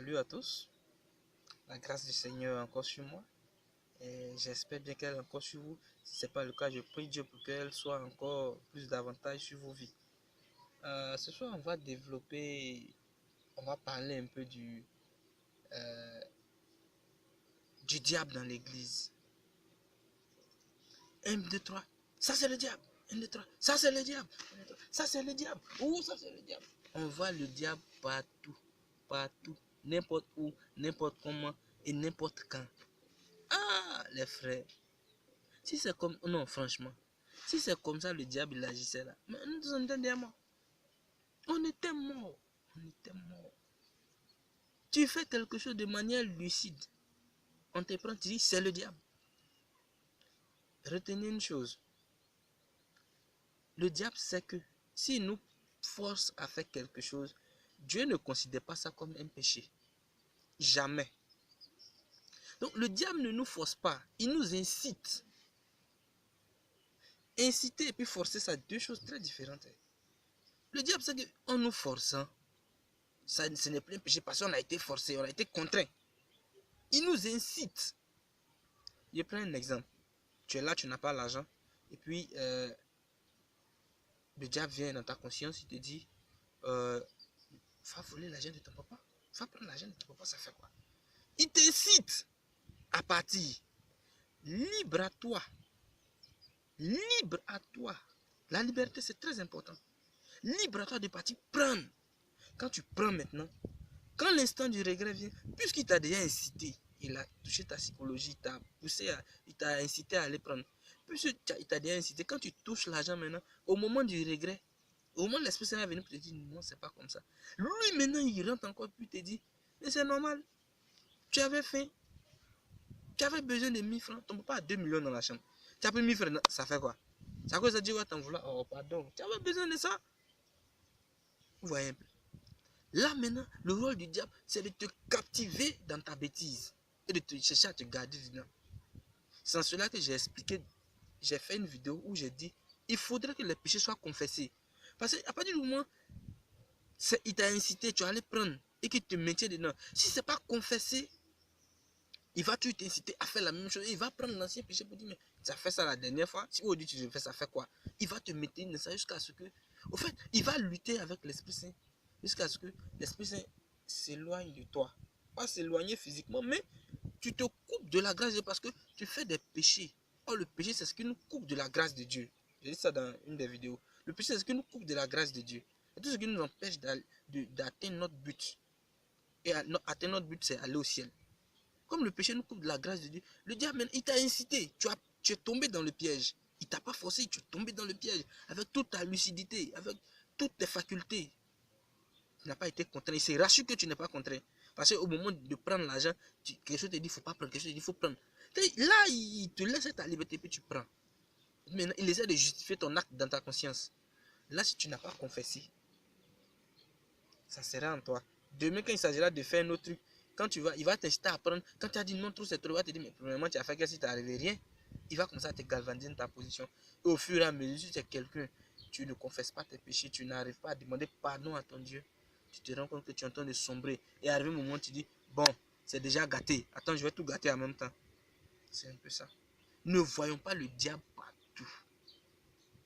Salut à tous, la grâce du Seigneur est encore sur moi et j'espère bien qu'elle est encore sur vous. Si ce n'est pas le cas, je prie Dieu pour qu'elle soit encore plus davantage sur vos vies. Ce soir, on va parler un peu du diable dans l'église. 1, 2, 3, ça c'est le diable. 1, 2, 3, ça c'est le diable. 1, 2, 3, ça c'est le diable. Ouh, ça c'est le diable. On voit le diable partout, partout, n'importe où, n'importe comment et n'importe quand. Ah, les frères, si c'est comme... Non, franchement, si c'est comme ça le diable il agissait là, mais nous on était morts. On était morts. On était morts. Tu fais quelque chose de manière lucide. On te prend, tu dis c'est le diable. Retenez une chose. Le diable sait que s'il nous force à faire quelque chose, Dieu ne considère pas ça comme un péché. Jamais. Donc le diable ne nous force pas, il nous incite. Inciter et puis forcer, ça deux choses très différentes. Le diable sait qu'en nous forçant, ce n'est plus un péché parce qu'on a été forcé, on a été contraint. Il nous incite. Je prends un exemple. Tu es là, tu n'as pas l'argent. Et puis, le diable vient dans ta conscience, il te dit, va voler l'argent de ton papa. Va prendre l'argent de ton papa, ça fait quoi? Il t'incite à partir. Libre à toi. Libre à toi. La liberté, c'est très important. Libre à toi de partir prendre. Quand tu prends maintenant, quand l'instant du regret vient, puisqu'il t'a déjà incité, il a touché ta psychologie, il t'a poussé, il t'a incité à aller prendre. Puisqu'il t'a déjà incité, quand tu touches l'argent maintenant, au moment du regret, au moment où l'Esprit Saint va venir pour te dire, non, c'est pas comme ça. Lui maintenant, il rentre encore puis te dit, mais c'est normal, tu avais faim, tu avais besoin de 1000 francs, ton papa a 2 millions dans la chambre. Tu as pris 1000 francs, ça fait quoi? C'est à cause de Dieu va t'en vouloir, oh pardon, tu avais besoin de ça. Vous voyez un peu. Là maintenant, le rôle du diable, c'est de te captiver dans ta bêtise et de te chercher à te garder dedans. C'est en cela que j'ai expliqué, j'ai fait une vidéo où j'ai dit, il faudrait que les péchés soient confessés. Parce qu'à partir du moment où il t'a incité, tu allais prendre et qu'il te mettait dedans. Si ce n'est pas confessé, il va toujours t'inciter à faire la même chose. Il va prendre l'ancien péché pour dire, mais tu as fait ça la dernière fois. Si aujourd'hui tu fais ça, fait quoi? Il va te mettre dans ça jusqu'à ce que... Au fait, il va lutter avec l'Esprit Saint jusqu'à ce que l'Esprit Saint s'éloigne de toi. Pas s'éloigner physiquement, mais tu te coupes de la grâce de Dieu parce que tu fais des péchés. Or, le péché, c'est ce qui nous coupe de la grâce de Dieu. J'ai dit ça dans une des vidéos. Le péché, c'est ce qui nous coupe de la grâce de Dieu. Et tout ce qui nous empêche d'atteindre notre but. Et atteindre notre but, c'est aller au ciel. Comme le péché nous coupe de la grâce de Dieu, le diable, il t'a incité. Tu es tombé dans le piège. Il ne t'a pas forcé, tu es tombé dans le piège. Avec toute ta lucidité, avec toutes tes facultés. Tu n'as pas été contraint. Il s'est rassuré que tu n'es pas contraint. Parce qu'au moment de prendre l'argent, quelque chose te dit, il ne faut pas prendre, quelque chose te dit, il faut prendre. Là, il te laisse ta liberté, puis tu prends. Maintenant, il essaie de justifier ton acte dans ta conscience. Là, si tu n'as pas confessé, ça sera en toi. Demain, quand il s'agira de faire un autre truc, quand tu vas, il va t'inciter à prendre. Quand tu as dit non, trop c'est trop, il va te dire, mais premièrement, tu as fait que si tu n'es arrivé rien, il va commencer à te galvaniser dans ta position. Et au fur et à mesure, si tu es quelqu'un, tu ne confesses pas tes péchés, tu n'arrives pas à demander pardon à ton Dieu, tu te rends compte que tu es en train de sombrer. Et arrivé au moment où tu dis, bon, c'est déjà gâté. Attends, je vais tout gâter en même temps. C'est un peu ça. Ne voyons pas le diable partout.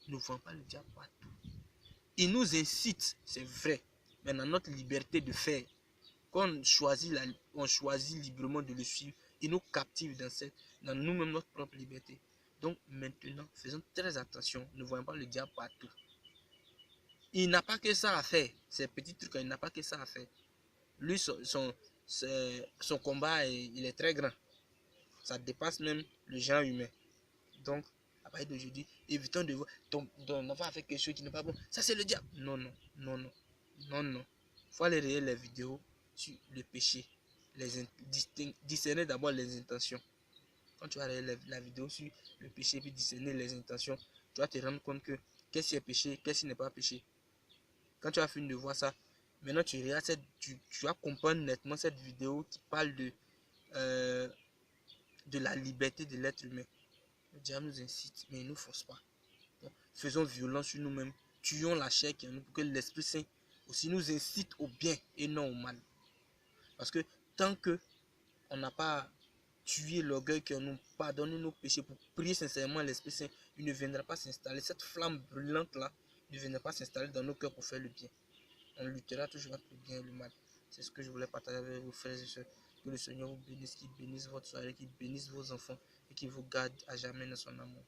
Ne voyons pas le diable partout. Il nous incite, c'est vrai, mais dans notre liberté de faire, quand on choisit librement de le suivre, il nous captive dans nous-mêmes notre propre liberté. Donc maintenant, faisons très attention, ne voyons pas le diable partout. Il n'a pas que ça à faire, ces petits trucs, il n'a pas que ça à faire. Lui, son combat, il est très grand. Ça dépasse même le genre humain. Donc, à partir d'aujourd'hui, évitons de voir ton enfant a fait quelque chose qui n'est pas bon. Ça, c'est le diable. Non, non, non, non, non, non. Il faut aller regarder les vidéos sur le péché. Discerner d'abord les intentions. Quand tu vas regarder la vidéo sur le péché, puis discerner les intentions, tu vas te rendre compte que qu'est-ce qui est péché, qu'est-ce qui n'est pas péché. Quand tu as fini de voir ça, maintenant tu regardes tu vas comprendre nettement cette vidéo qui parle de la liberté de l'être humain. Le diable nous incite, mais il ne nous force pas. Donc, faisons violence sur nous-mêmes. Tuons la chair qui est en nous pour que l'Esprit Saint aussi nous incite au bien et non au mal. Parce que tant que on n'a pas tué l'orgueil qui nous pardonne nos péchés pour prier sincèrement l'Esprit Saint, il ne viendra pas s'installer. Cette flamme brûlante là ne viendra pas s'installer dans nos cœurs pour faire le bien. On luttera toujours entre le bien et le mal. C'est ce que je voulais partager avec vos frères et sœurs. Que le Seigneur vous bénisse, qu'il bénisse votre soirée, qu'il bénisse vos enfants et qu'il vous garde à jamais dans son amour.